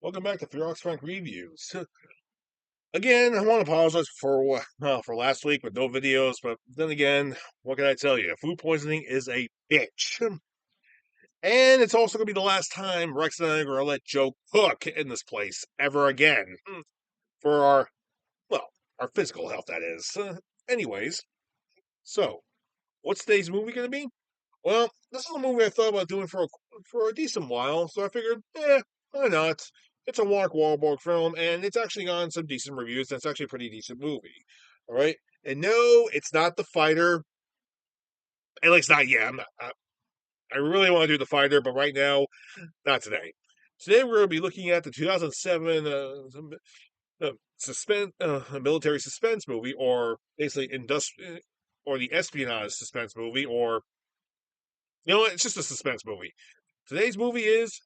Welcome back to Frank Reviews. Again, I want to apologize for last week with no videos, but then again, what can I tell you? Food poisoning is a bitch. And it's also going to be the last time Rex and I are going to let Joe cook in this place ever again. For well, our physical health, that is. Anyways, so, what's today's movie going to be? Well, this is a movie I thought about doing for a decent while, so I figured, why not? It's a Mark Wahlberg film, and it's actually gotten some decent reviews. That's actually a pretty decent movie. All right, and no, it's not The Fighter. At least not yet. I really want to do The Fighter, but right now, not today. Today we're going to be looking at the 2007 military suspense movie, or basically or the espionage suspense movie, or it's just a suspense movie. Today's movie is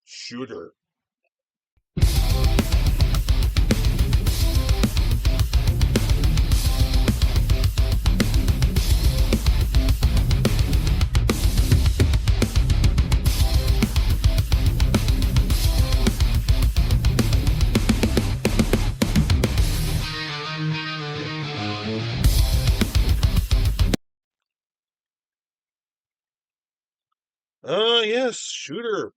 Shooter. Yes, Shooter.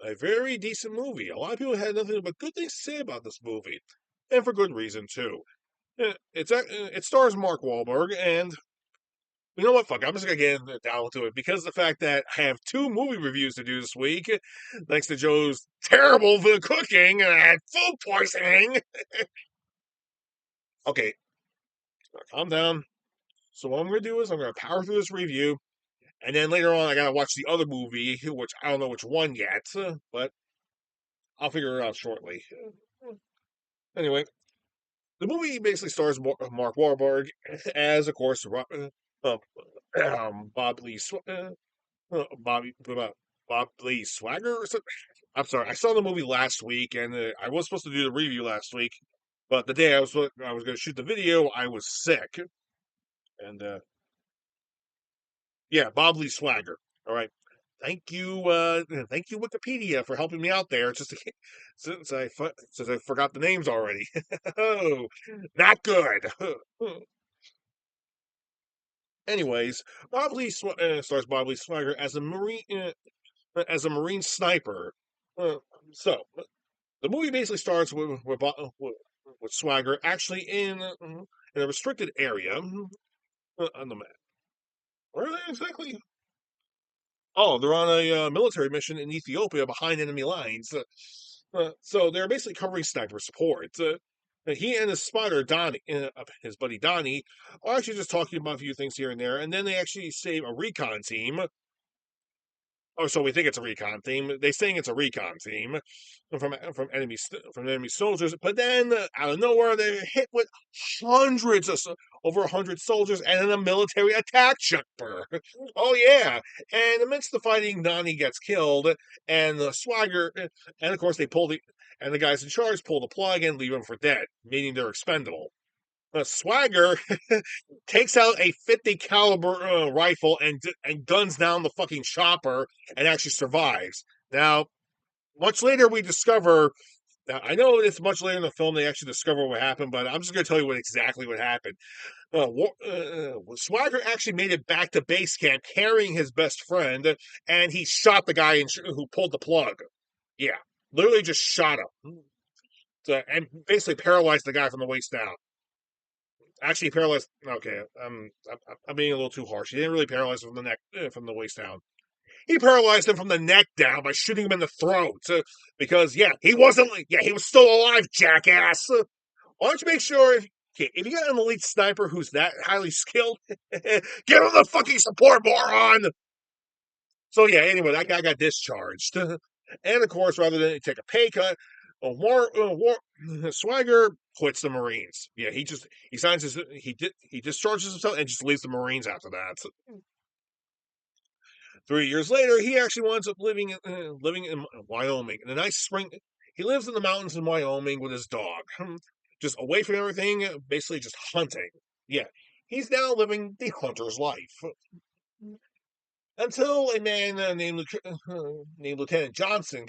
A very decent movie. A lot of people had nothing but good things to say about this movie, and for good reason too. It stars Mark Wahlberg, and you know what? Fuck, I'm just gonna get down to it because of the fact that I have two movie reviews to do this week, thanks to Joe's terrible cooking and food poisoning. Okay, calm down. So what I'm gonna do is I'm gonna power through this review, and then later on I gotta watch the other movie, which I don't know which one yet, but I'll figure it out shortly. Anyway, the movie basically stars Mark Wahlberg as, of course, Bob Lee, Bob Lee Swagger. Or something. I'm sorry, I saw the movie last week, and I was supposed to do the review last week, but the day I was going to shoot the video, I was sick, and yeah, Bob Lee Swagger. All right. Thank you, Wikipedia, for helping me out there. Since I forgot the names already. Oh, not good. Anyways, stars Bob Lee Swagger as a Marine sniper. Uh, so the movie basically starts with Swagger actually in a restricted area on the map. Where are they exactly? Oh, they're on a military mission in Ethiopia behind enemy lines. So they're basically covering sniper support. He and his spotter, Donnie, his buddy Donnie, are actually just talking about a few things here and there, and then they actually save a recon team. Oh, so we think it's a recon team. They're saying it's a recon team from enemy soldiers, but then out of nowhere they're hit with over 100 soldiers and then a military attack chopper. Oh yeah, and amidst the fighting, Nani gets killed, and the Swagger, and of course the guys in charge pull the plug and leave him for dead, meaning they're expendable. Swagger takes out a 50 caliber rifle and guns down the fucking chopper and actually survives. Now, much later we discover. Now, I know it's much later in the film they actually discover what happened, but I'm just going to tell you exactly what happened. Swagger actually made it back to base camp carrying his best friend, and he shot the guy who pulled the plug. Yeah, literally just shot him. And basically paralyzed the guy from the waist down. Actually, paralyzed. Okay, I'm being a little too harsh. He didn't really paralyze him from the neck, from the waist down. He paralyzed him from the neck down by shooting him in the throat. Because he wasn't. Yeah, he was still alive, jackass. Why don't you make sure? Okay, if you got an elite sniper who's that highly skilled, give him the fucking support, moron. So yeah, anyway, that guy got discharged, and of course, rather than take a pay cut, Swagger quits the Marines. Yeah, he signs he discharges himself and just leaves the Marines after that. 3 years later, he actually winds up living in Wyoming in a nice spring. He lives in the mountains in Wyoming with his dog, just away from everything, basically just hunting. Yeah, he's now living the hunter's life until a man named Lieutenant Johnson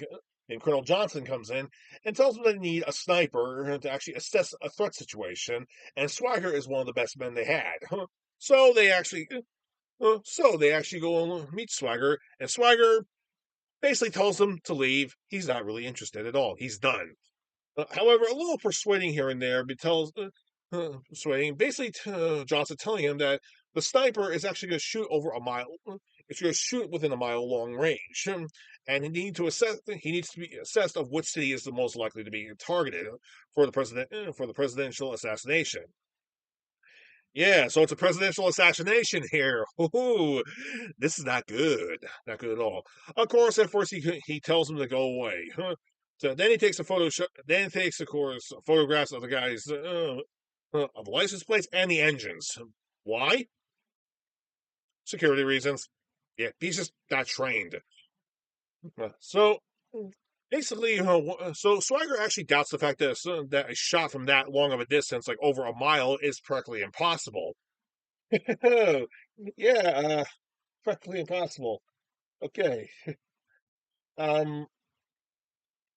And Colonel Johnson comes in and tells them they need a sniper to actually assess a threat situation, and Swagger is one of the best men they had. So they actually, go and meet Swagger, and Swagger basically tells them to leave. He's not really interested at all. He's done. However, a little persuading here and there, but persuading basically Johnson telling him that the sniper is actually going to shoot over a mile. It's going to shoot within a mile long range, and he needs to be assessed of which city is the most likely to be targeted for the presidential assassination. Yeah, so it's a presidential assassination here. Ooh, this is not good. Not good at all. Of course, at first he tells him to go away. So then he takes a photo. Then he takes, of course, photographs of the guys of the license plates and the engines. Why? Security reasons. Yeah, he's just not trained. So basically, so Swagger actually doubts the fact that a shot from that long of a distance, like over a mile, is practically impossible. Yeah, practically impossible. Okay. Um,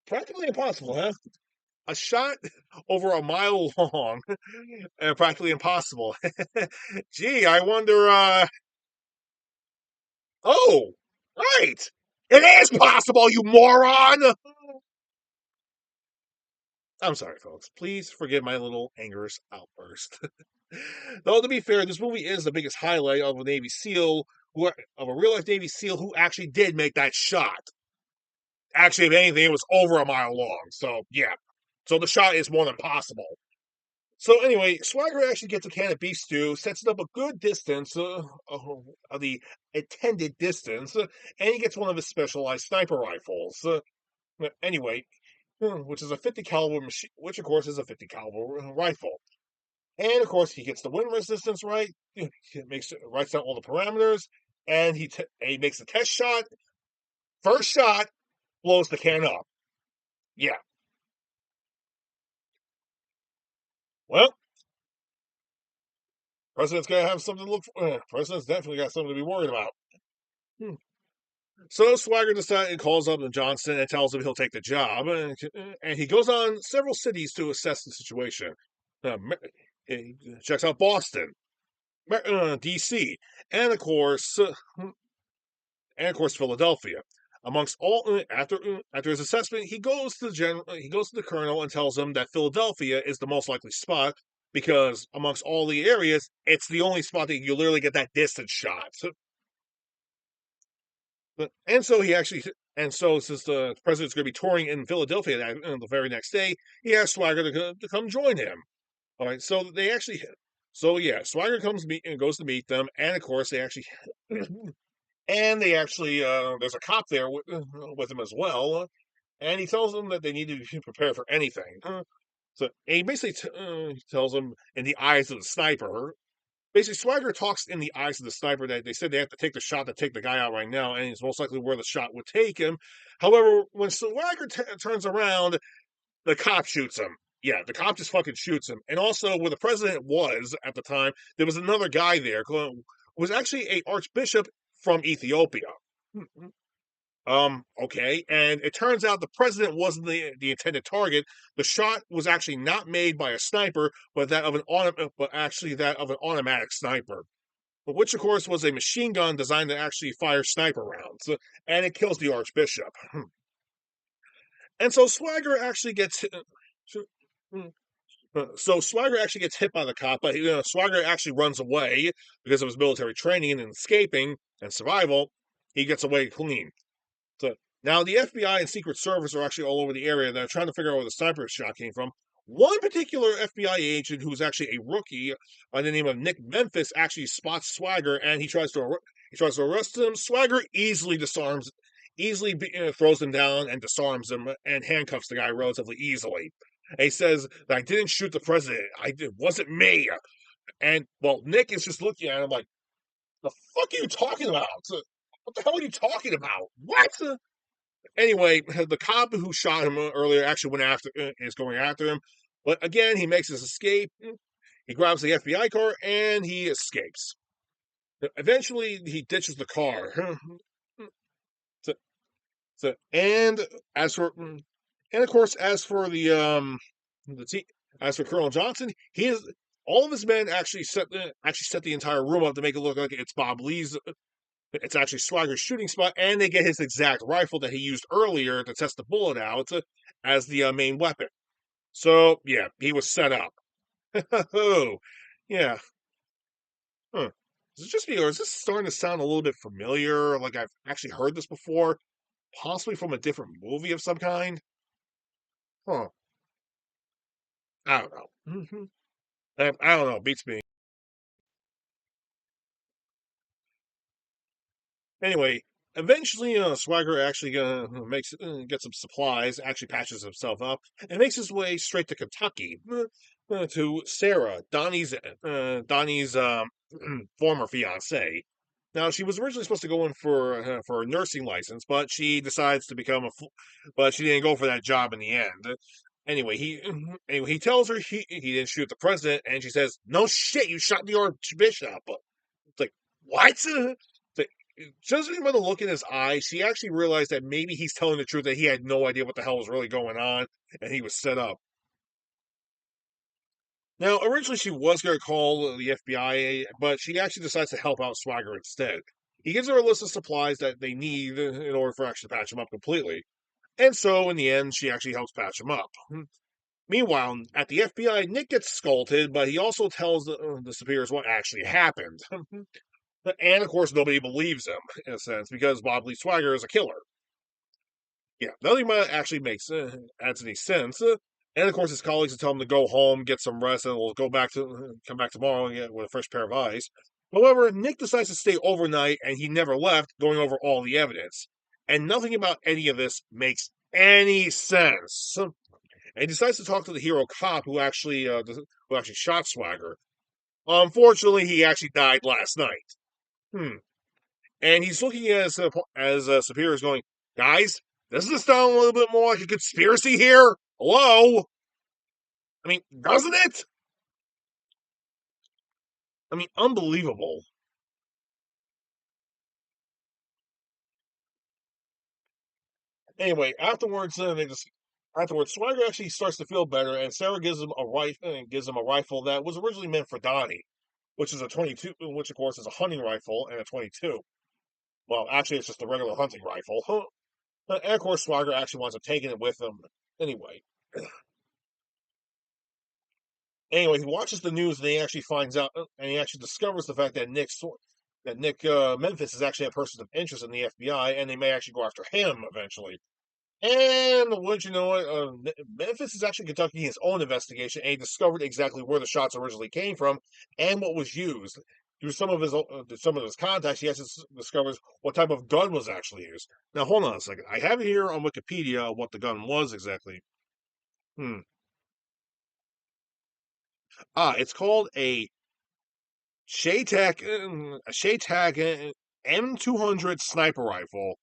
practically impossible, huh? A shot over a mile long, and practically impossible. Gee, I wonder. Oh, right. It is possible, you moron. I'm sorry, folks. Please forgive my little angerous outburst. Though, to be fair, this movie is the biggest highlight of a Navy SEAL, of a real life Navy SEAL who actually did make that shot. Actually, if anything, it was over a mile long. So, yeah. So the shot is more than possible. So anyway, Swagger actually gets a can of beef stew, sets it up a good distance of the intended distance, and he gets one of his specialized sniper rifles. Anyway, which is a 50 caliber machine, which of course is a 50 caliber rifle. And of course, he gets the wind resistance right. He writes down all the parameters, and he makes a test shot. First shot blows the can up. Yeah. Well, president's got to have something to look for. President's definitely got something to be worried about. Hmm. So Swagger decides and calls up Johnson and tells him he'll take the job, and he goes on several cities to assess the situation. He checks out Boston, D.C., and of course, Philadelphia. Amongst all, after his assessment, he goes to the colonel and tells him that Philadelphia is the most likely spot because amongst all the areas, it's the only spot that you literally get that distance shot. And so he actually, and so since the president's going to be touring in Philadelphia the very next day, he asked Swagger to come join him. All right, so yeah, Swagger comes meet and goes to meet them, and of course there's a cop there with him as well, and he tells them that they need to be prepared for anything. So he basically tells them in the eyes of the sniper. Basically, Swagger talks in the eyes of the sniper that they said they have to take the shot to take the guy out right now, and it's most likely where the shot would take him. However, when Swagger turns around, the cop shoots him. Yeah, the cop just fucking shoots him. And also, where the president was at the time, there was another guy there who was actually a archbishop from Ethiopia. Okay, and it turns out the president wasn't the intended target. The shot was actually not made by a sniper, but actually that of an automatic sniper, which of course was a machine gun designed to actually fire sniper rounds, and it kills the archbishop. And so Swagger actually gets hit by the cop, but Swagger actually runs away because of his military training and escaping and survival. He gets away clean. So now the FBI and Secret Service are actually all over the area. They're trying to figure out where the sniper shot came from. One particular FBI agent, who's actually a rookie by the name of Nick Memphis, actually spots Swagger and he tries to arrest him. Swagger throws him down and disarms him and handcuffs the guy relatively easily. And he says that I didn't shoot the president. It wasn't me. And well, Nick is just looking at him like, the fuck are you talking about? What the hell are you talking about? What? Anyway, the cop who shot him earlier actually is going after him. But again, he makes his escape. He grabs the FBI car and he escapes. Eventually, he ditches the car. So, and as for, and of course, as for the team, as for Colonel Johnson, he is all of his men actually set the entire room up to make it look like it's Bob Lee's. It's actually Swagger's shooting spot, and they get his exact rifle that he used earlier to test the bullet out as the main weapon. So yeah, he was set up. Oh, yeah. Huh. Is it just me, or is this starting to sound a little bit familiar? Like I've actually heard this before, possibly from a different movie of some kind? Huh. I don't know. I don't know. Beats me. Anyway, eventually, Swagger actually makes get some supplies, actually patches himself up, and makes his way straight to Kentucky to Sarah, Donnie's former fiance. Now, she was originally supposed to go in for a nursing license, but she decides to become but she didn't go for that job in the end. Anyway, he tells her he didn't shoot the president, and she says, "No shit, you shot the archbishop." It's like, what? It's like, judging by the look in his eyes, she actually realized that maybe he's telling the truth, that he had no idea what the hell was really going on, and he was set up. Now, originally she was going to call the FBI, but she actually decides to help out Swagger instead. He gives her a list of supplies that they need in order for actually to patch him up completely. And so, in the end, she actually helps patch him up. Meanwhile, at the FBI, Nick gets scolded, but he also tells the superiors what actually happened. And of course, nobody believes him in a sense because Bob Lee Swagger is a killer. Yeah, nothing about it actually makes adds any sense. And of course, his colleagues tell him to go home, get some rest, and we'll come back tomorrow and get with a fresh pair of eyes. However, Nick decides to stay overnight, and he never left, going over all the evidence. And nothing about any of this makes any sense. And he decides to talk to the hero cop who actually shot Swagger. Unfortunately, he actually died last night. Hmm. And he's looking at his superiors, going, "Guys, doesn't this sound a little bit more like a conspiracy here? Hello? I mean, doesn't it? I mean, unbelievable." Anyway, afterwards, Swagger actually starts to feel better, and Sarah gives him a rifle that was originally meant for Donnie, which is a 22, which of course is a hunting rifle and a 22. Well, actually, it's just a regular hunting rifle. Huh. And of course, Swagger actually winds up taking it with him anyway. Anyway, he watches the news and he actually finds out, and he actually discovers the fact that Nick Memphis is actually a person of interest in the FBI, and they may actually go after him eventually. And wouldn't you know it, Memphis is actually conducting his own investigation, and he discovered exactly where the shots originally came from and what was used. Through some of his contacts, he actually discovers what type of gun was actually used. Now, hold on a second. I have it here on Wikipedia what the gun was exactly. Hmm. It's called a Shaytag M200 sniper rifle.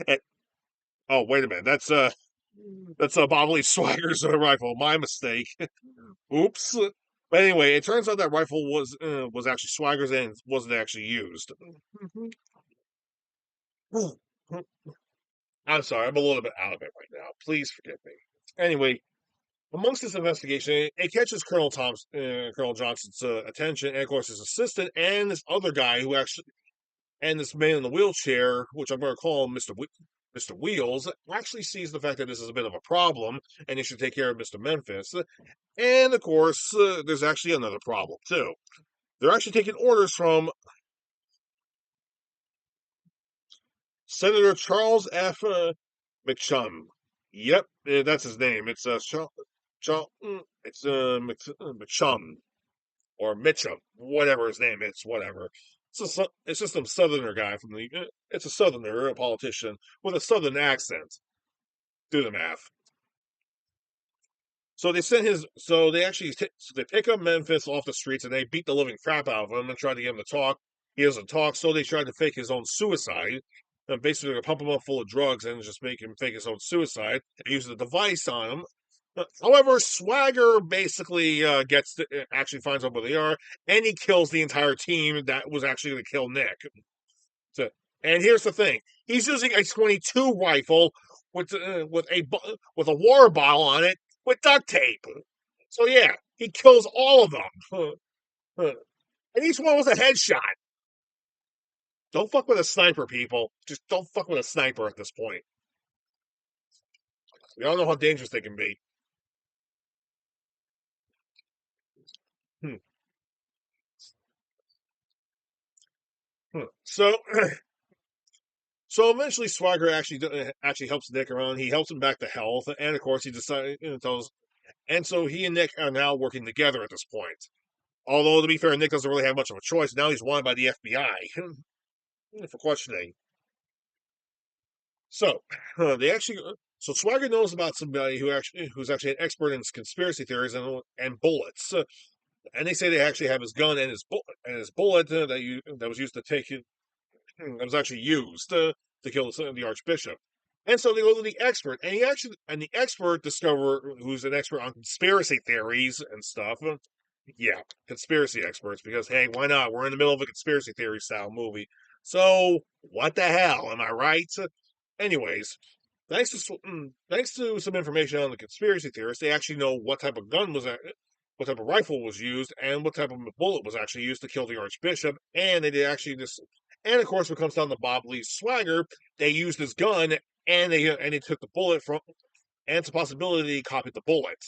And, oh, wait a minute. That's a Bob Swagger's rifle. My mistake. Oops. But anyway, it turns out that rifle was actually Swagger's and wasn't actually used. I'm sorry, I'm a little bit out of it right now. Please forgive me. Anyway, amongst this investigation, it catches Colonel Johnson's attention, and of course his assistant and this other guy and this man in the wheelchair, which I'm going to call Mr. Wheels, actually sees the fact that this is a bit of a problem, and he should take care of Mr. Memphis. And of course, there's actually another problem too. They're actually taking orders from Senator Charles F. McChum. Yep, that's his name. It's McChum or Mitchum, whatever his name is, whatever. It's just some southerner guy it's a southerner, a politician with a southern accent. Do the math. So they pick up Memphis off the streets and they beat the living crap out of him and try to get him to talk. He doesn't talk, so they try to fake his own suicide. And basically, pump him up full of drugs and just make him fake his own suicide and use the device on him. However, Swagger basically actually finds out where they are, and he kills the entire team that was actually going to kill Nick. That's it. And here's the thing: he's using a 22 rifle with a water bottle on it with duct tape. So yeah, he kills all of them, and each one was a headshot. Don't fuck with a sniper, people. Just don't fuck with a sniper at this point. We all know how dangerous they can be. Hmm. So, so eventually, Swagger actually helps Nick around. He helps him back to health, and of course, he decides, tells, and so he and Nick are now working together at this point. Although, to be fair, Nick doesn't really have much of a choice. Now he's wanted by the FBI for questioning. So, they actually, so Swagger knows about somebody who's actually an expert in conspiracy theories and bullets. And they say they actually have his gun and his bullet that was used to take it that was actually used to kill the archbishop. And so they go to the expert, and the expert who's an expert on conspiracy theories and stuff. Yeah, conspiracy experts, because hey, why not? We're in the middle of a conspiracy theory style movie. So what the hell? Am I right? Anyways, thanks to some information on the conspiracy theorists, they actually know what type of rifle was used, and what type of bullet was actually used to kill the archbishop. And they did actually this, and of course, when it comes down to Bob Lee's Swagger, they used his gun, and they took the bullet from, and it's a possibility he copied the bullet,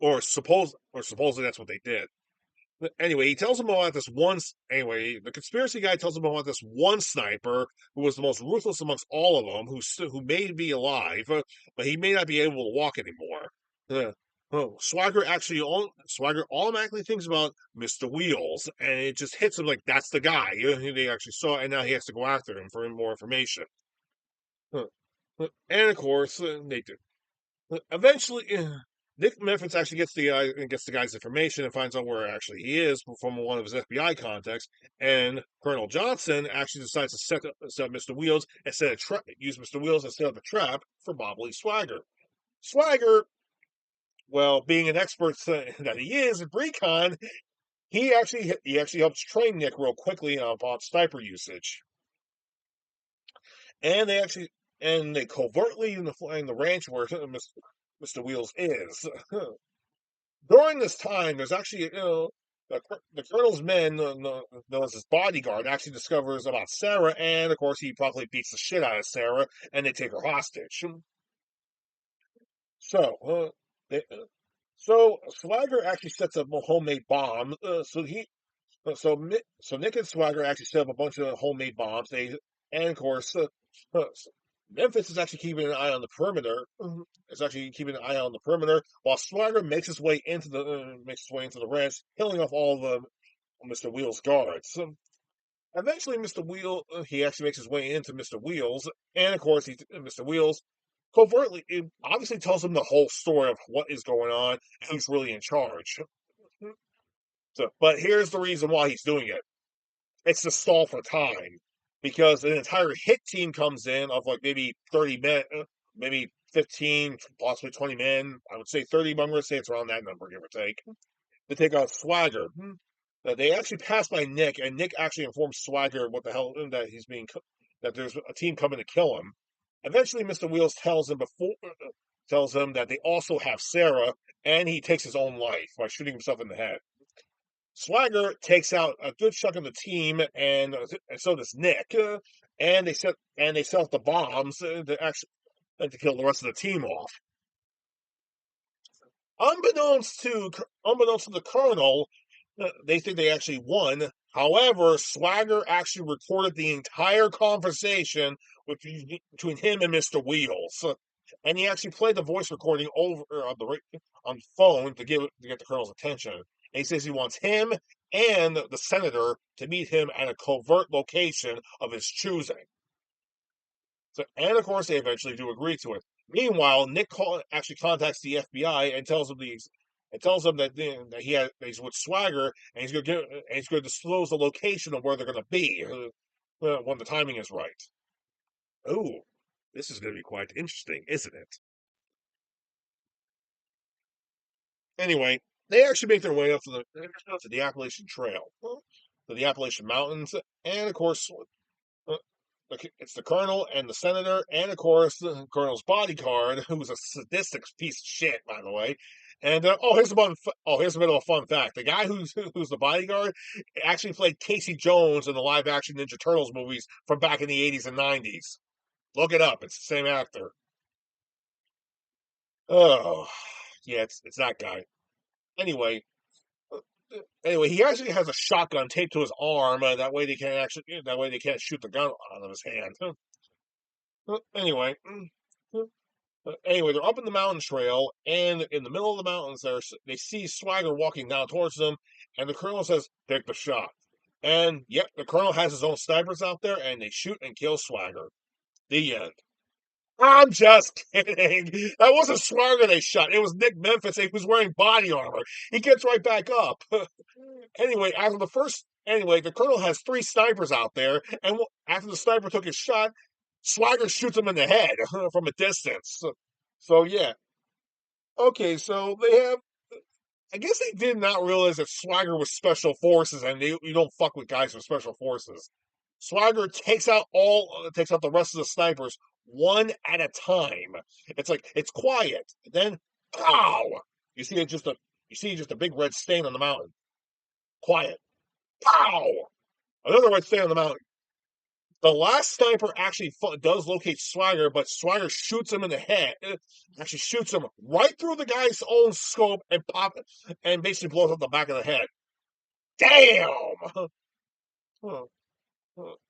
or supposedly that's what they did. Anyway, he tells him about this one. Anyway, the conspiracy guy tells him about this one sniper who was the most ruthless amongst all of them, who may be alive, but he may not be able to walk anymore. Swagger automatically thinks about Mr. Wheels, and it just hits him like that's the guy who they actually saw, and now he has to go after him for more information. And of course, they do. Eventually, Nick Memphis actually gets the guy's information and finds out where actually he is from one of his FBI contacts. And Colonel Johnson actually decides to set Mr. Wheels and use Mr. Wheels and set up a trap for Bob Lee Swagger. Swagger, well, being an expert that he is in recon, he actually helps train Nick real quickly on sniper usage. And they covertly in the ranch where Mr. Wheels is. During this time, there's actually, the colonel's men, known as his bodyguard, actually discovers about Sarah, and of course, he probably beats the shit out of Sarah, and they take her hostage. So, so Swagger actually sets up a homemade bomb. So Nick and Swagger actually set up a bunch of homemade bombs. And of course, Memphis is actually keeping an eye on the perimeter. Is actually keeping an eye on the perimeter while Swagger makes his way into the ranch, killing off all of Mr. Wheel's guards. Eventually, he actually makes his way into Mr. Wheels, and of course, Mr. Wheels obviously tells him the whole story of what is going on and who's really in charge. So, but here's the reason why he's doing it: it's to stall for time, because an entire hit team comes in of like maybe 30 men, maybe 15, possibly 20 men. I would say 30, but I'm going to say it's around that number, give or take, to take out Swagger. They actually pass by Nick, and Nick actually informs Swagger what the hell that there's a team coming to kill him. Eventually, Mr. Wheels tells him that they also have Sarah, and he takes his own life by shooting himself in the head. Swagger takes out a good chunk of the team, and so does Nick. And they set off the bombs to kill the rest of the team off. Unbeknownst to the colonel, they think they actually won. However, Swagger actually recorded the entire conversation between him and Mr. Wheels, and he actually played the voice recording over on the phone to get the colonel's attention. And he says he wants him and the senator to meet him at a covert location of his choosing. So, and of course, they eventually do agree to it. Meanwhile, actually contacts the FBI and tells them that he's with Swagger, and he's going to disclose the location of where they're going to be when the timing is right. Oh, this is going to be quite interesting, isn't it? Anyway, they actually make their way up to the Appalachian Trail. the Appalachian Mountains, and of course, uh, it's the colonel and the senator, and of course the colonel's bodyguard, who's a sadistic piece of shit, by the way. And here's a bit of a fun fact: the guy who's the bodyguard actually played Casey Jones in the live action Ninja Turtles movies from back in the '80s and '90s. Look it up; it's the same actor. Oh, yeah, it's that guy. Anyway, uh, anyway, he actually has a shotgun taped to his arm. That way they can't shoot the gun out of his hand. Anyway, anyway, they're up in the mountain trail, and in the middle of the mountains, they see Swagger walking down towards them, and the colonel says, "Take the shot." And yep, the colonel has his own snipers out there, and they shoot and kill Swagger. The end. I'm just kidding. That wasn't Swagger they shot. It was Nick Memphis. He was wearing body armor. He gets right back up. Anyway, the colonel has three snipers out there, and after the sniper took his shot, Swagger shoots him in the head from a distance. So yeah, okay. So they have. I guess they did not realize that Swagger was special forces, and you don't fuck with guys with special forces. Swagger takes out the rest of the snipers one at a time. It's like it's quiet. Then, pow! You see it just a you see just a big red stain on the mountain. Quiet. Pow! Another red stain on the mountain. The last sniper actually does locate Swagger, but Swagger shoots him in the head. Actually, shoots him right through the guy's own scope and basically blows up the back of the head. Damn!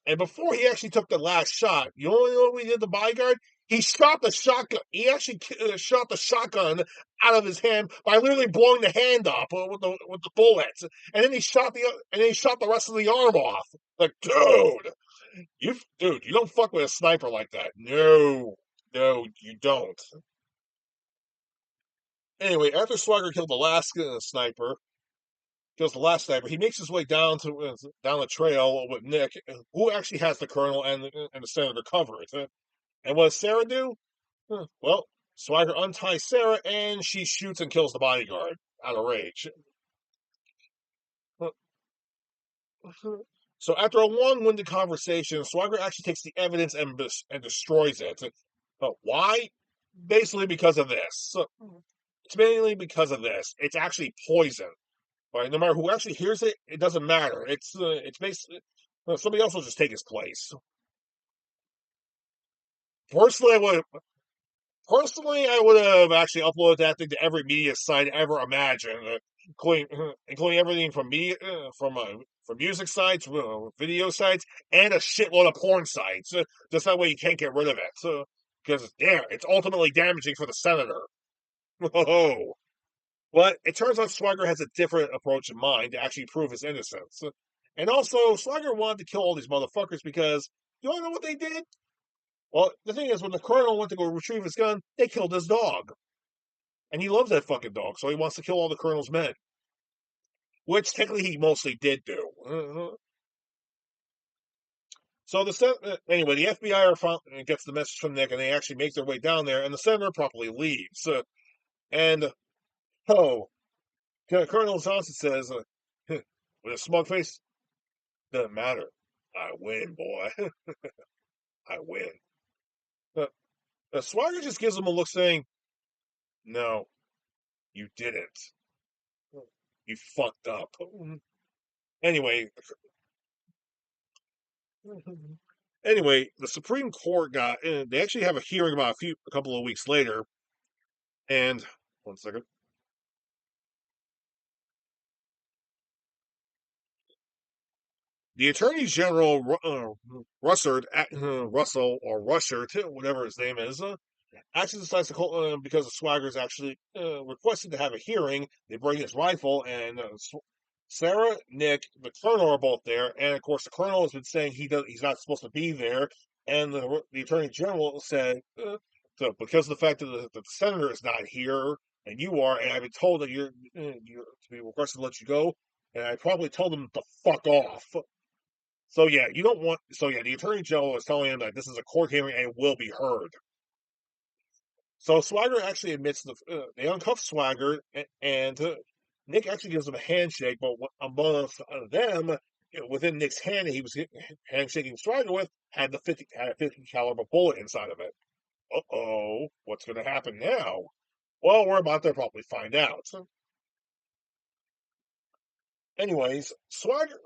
And before he actually took the last shot, you know what he did? The bodyguard. He shot the shotgun. He actually shot the shotgun out of his hand by literally blowing the hand up with the bullets, and then he shot the rest of the arm off. Like, dude, you don't fuck with a sniper like that. No, no, you don't. Anyway, after Swagger kills the last sniper, he makes his way down the trail with Nick, who actually has the colonel and the senator covered. And what does Sarah do? Well, Swagger unties Sarah, and she shoots and kills the bodyguard out of rage. So after a long-winded conversation, Swagger actually takes the evidence and destroys it. But why? Basically because of this. It's mainly because of this. It's actually poison. Right? No matter who actually hears it, it doesn't matter. It's basically somebody else will just take his place. Personally, I would I would have actually uploaded that thing to every media site ever imagined, including everything from from music sites, video sites, and a shitload of porn sites. Just that way you can't get rid of it. Because it's ultimately damaging for the senator. Oh. But it turns out Swagger has a different approach in mind to actually prove his innocence. And also, Swagger wanted to kill all these motherfuckers because you want to know what they did? Well, the thing is, when the colonel went to go retrieve his gun, they killed his dog. And he loves that fucking dog, so he wants to kill all the colonel's men. Which technically he mostly did do. So anyway, the FBI gets the message from Nick, and they actually make their way down there, and the senator promptly leaves. And oh, Colonel Johnson says, with a smug face, doesn't matter. I win, boy. I win. Swagger just gives him a look saying, no, you didn't. You fucked up. Anyway, the Supreme Court they actually have a hearing about a couple of weeks later. And, one second. The Attorney General, Russell, or Rushert, whatever his name is, actually decides to call because the Swagger's actually requested to have a hearing. They bring his rifle, and Sarah, Nick, the colonel are both there, and of course the colonel has been saying he's not supposed to be there, and the attorney general said so because of the fact that the senator is not here and you are, and I've been told that you're to be requested to let you go, and I probably told them to fuck off. So yeah, you don't want. So yeah, the attorney general is telling him that this is a court hearing and it will be heard. So Swagger actually admits they uncuff Swagger, and Nick actually gives him a handshake, but amongst them within Nick's hand that he was handshaking Strider with had a 50 caliber bullet inside of it. Uh-oh, what's going to happen now? Well, we're about to probably find out. Anyways, Swagger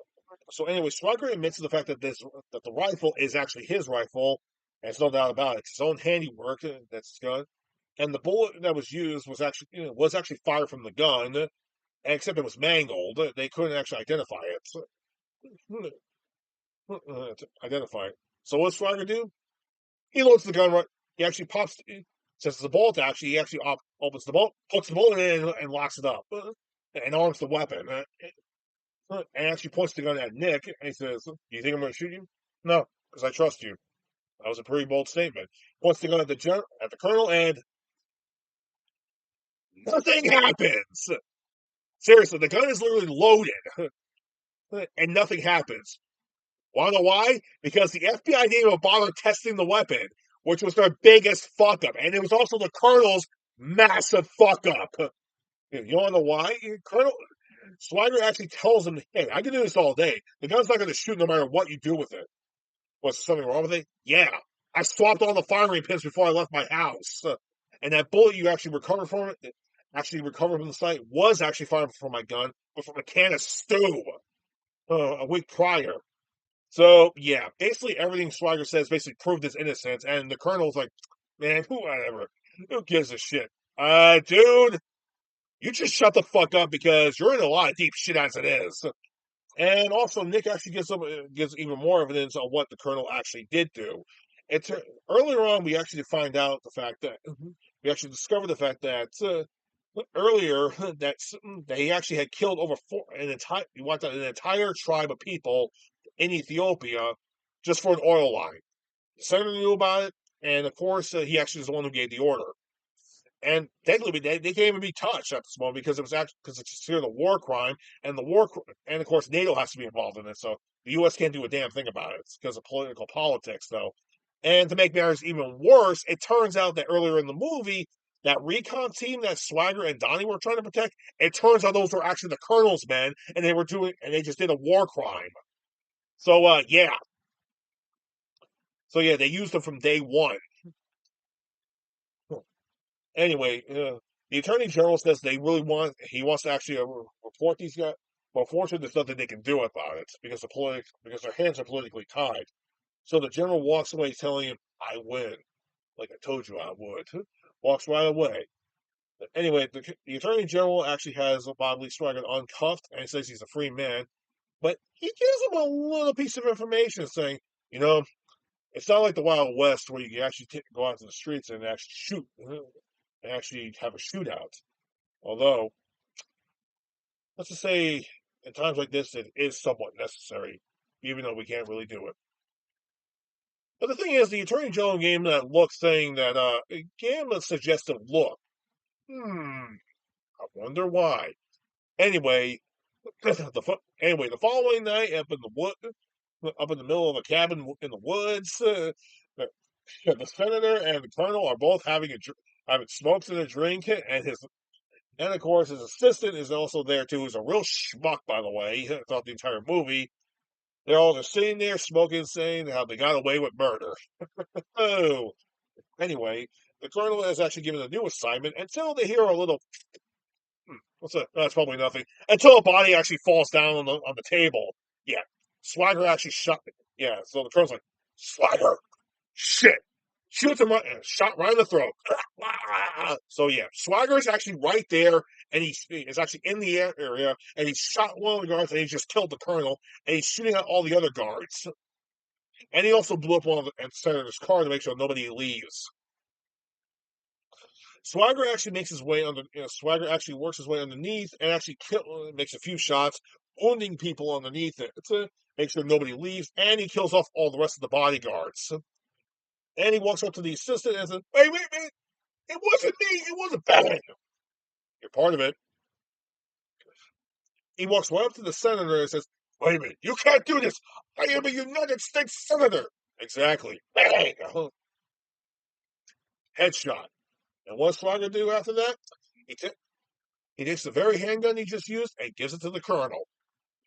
admits to the fact that that the rifle is actually his rifle, and there's no doubt about it. It's his own handiwork that's his gun, and the bullet that was used was actually fired from the gun, except it was mangled. They couldn't actually identify it. To identify it. So what does Swagger do? He loads the gun right. He actually pops. Since it's a bolt, actually, he actually opens the bolt, puts the bullet in, and locks it up, and arms the weapon. And actually points the gun at Nick, and he says, "Do you think I'm going to shoot you?" No, because I trust you. That was a pretty bold statement. Points the gun at the colonel, and nothing happens. Seriously, the gun is literally loaded, and nothing happens. Want to know why? Because the FBI didn't even bother testing the weapon, which was their biggest fuck up, and it was also the colonel's massive fuck up. You want to know why? Colonel Swagger actually tells him, "Hey, I can do this all day. The gun's not going to shoot no matter what you do with it." Was something wrong with it? Yeah, I swapped all the firing pins before I left my house, and that bullet you actually recovered from the site, was actually fired from my gun, but from a can of stew a week prior. So yeah, basically everything Swagger says basically proved his innocence, and the colonel's like, "Man, whatever, who gives a shit?" Dude, you just shut the fuck up because you're in a lot of deep shit as it is. And also, Nick actually gives even more evidence on what the colonel actually did do. It's earlier on we actually find out the fact that we actually discovered the fact that earlier that he actually had killed over an entire tribe of people in Ethiopia just for an oil line. The senator knew about it, and of course he actually is the one who gave the order. And technically, they can't even be touched at this moment because it's considered a war crime, and and of course NATO has to be involved in it. So the U.S. can't do a damn thing about it. It's because of political politics, though. And to make matters even worse, it turns out that earlier in the movie, that recon team that Swagger and Donnie were trying to protect, it turns out those were actually the colonel's men, and they just did a war crime. So yeah, they used them from day one. Anyway, the attorney general says he wants to actually report these guys. But unfortunately, there's nothing they can do about it because their hands are politically tied. So the general walks away, telling him, "I win, like I told you I would." Walks right away. Anyway, the attorney general actually has Bob Lee Swagger uncuffed and says he's a free man, but he gives him a little piece of information saying, you know, it's not like the Wild West where you can actually go out to the streets and actually shoot and actually have a shootout. Although, let's just say, in times like this, it is somewhat necessary, even though we can't really do it. But the thing is, the Attorney General gave him that look, saying that, it gave him a suggestive look. I wonder why. Anyway, the following night, up in the middle of a cabin in the woods, the senator and the colonel are both having smokes and a drink, and of course his assistant is also there too. Who's a real schmuck, by the way, throughout the entire movie. They're all just sitting there smoking, saying how they got away with murder. Oh, anyway, the colonel is actually given a new assignment until they hear a little. What's that? That's probably nothing. Until a body actually falls down on the table. Yeah, Swagger actually shot. Yeah, so the colonel's like, Swagger, shit, shoots him shot right in the throat. So yeah, Swagger is actually right there, and is actually in the area, and he shot one of the guards, and he just killed the colonel, and he's shooting at all the other guards, and he also blew up one of the senator's car to make sure nobody leaves. Swagger actually works his way underneath and actually makes a few shots, wounding people underneath it to make sure nobody leaves, and he kills off all the rest of the bodyguards. And he walks up to the assistant and says, "Wait, it wasn't me, it wasn't bad. You're part of it." He walks right up to the senator and says, "Wait a minute, you can't do this. I am a United States senator." Exactly. Bang! Headshot. And what's Swagger do after that? He, t- he takes the very handgun he just used and gives it to the colonel.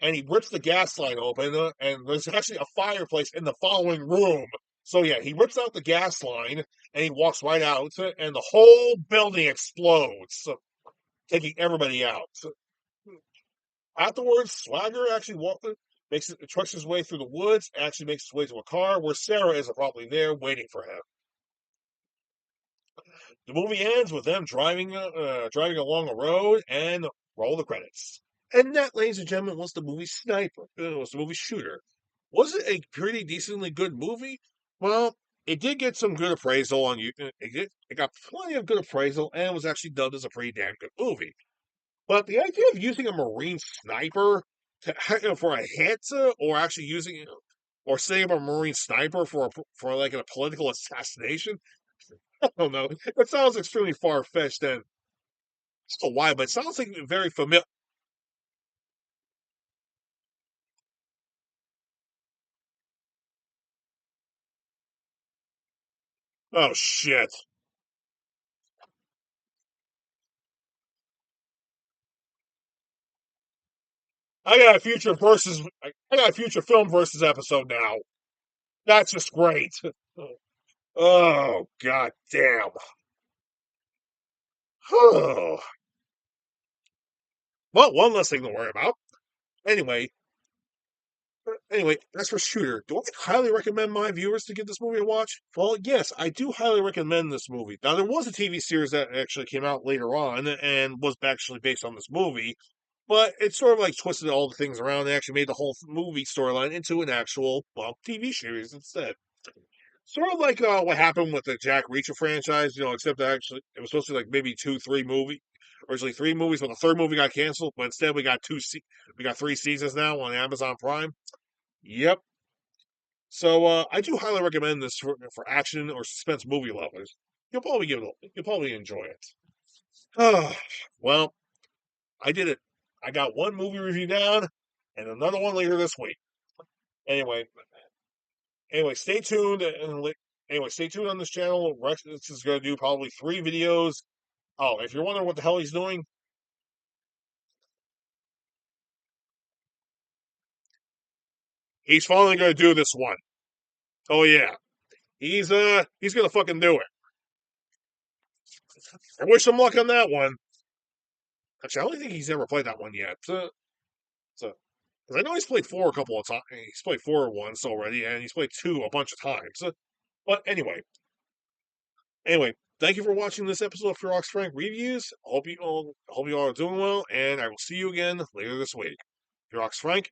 and he rips the gas line open, and there's actually a fireplace in the following room. So yeah, he rips out the gas line and he walks right out, and the whole building explodes, taking everybody out. Afterwards, Swagger actually makes it, trucks his way through the woods, actually makes his way to a car where Sarah is probably there waiting for him. The movie ends with them driving along a road and roll the credits. And that, ladies and gentlemen, was the movie Sniper. Was the movie Shooter. Was it a pretty decently good movie? Well, it did get some good appraisal on you. It got plenty of good appraisal and was actually dubbed as a pretty damn good movie. But the idea of using a Marine sniper for a hit, or actually using, or setting up a Marine sniper for like a political assassination, I don't know. It sounds extremely far fetched, and I don't know why, but it sounds like very familiar. Oh shit! I got a future film versus episode now. That's just great. Oh god damn. Well, one less thing to worry about. Anyway, as for Shooter, do I highly recommend my viewers to give this movie a watch? Well, yes, I do highly recommend this movie. Now, there was a TV series that actually came out later on and was actually based on this movie, but it sort of like twisted all the things around and actually made the whole movie storyline into an actual, well, TV series instead. Sort of like what happened with the Jack Reacher franchise, except that actually it was supposed to be like maybe two, three movie, originally three movies, but the third movie got canceled. But instead, we got three seasons now on Amazon Prime. Yep. So I do highly recommend this for action or suspense movie lovers. You'll probably enjoy it. Well, I did it. I got one movie review down and another one later this week. Anyway, anyway, stay tuned stay tuned on this channel. Rex is going to do probably three videos. Oh, if you're wondering what the hell he's doing, he's finally going to do this one. Oh yeah, he's going to fucking do it. I wish him luck on that one. Actually, I don't think he's ever played that one yet. So, because I know he's played four a couple of times. He's played four once already, and he's played two a bunch of times. But anyway, thank you for watching this episode of Ferox Frank Reviews. Hope you all are doing well, and I will see you again later this week. Ferox Frank